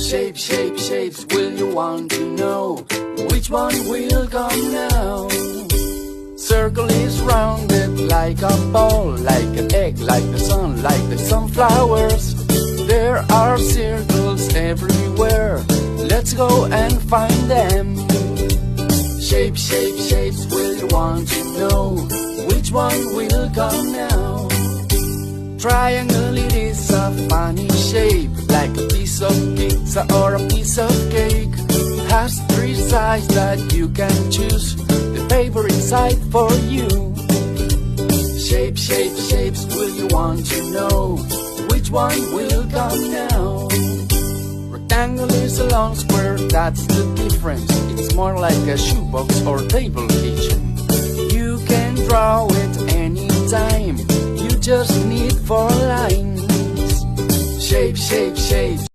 Shapes, will you want to know which one will come now? Circle is rounded like a ball, like an egg, like the sun, like the sunflowers. There are circles everywhere, let's go and find them. Shapes, will you want to know which one will come now? Triangle, it is a funny shape, like a piece of pizza or a piece of cake. Has three sides that you can choose, the favorite side for you. Shapes, will you want to know which one will come now? Rectangle is a long square, that's the difference. It's more like a shoebox or table kitchen. You can draw it anytime, you just need 4 lines. Shapes,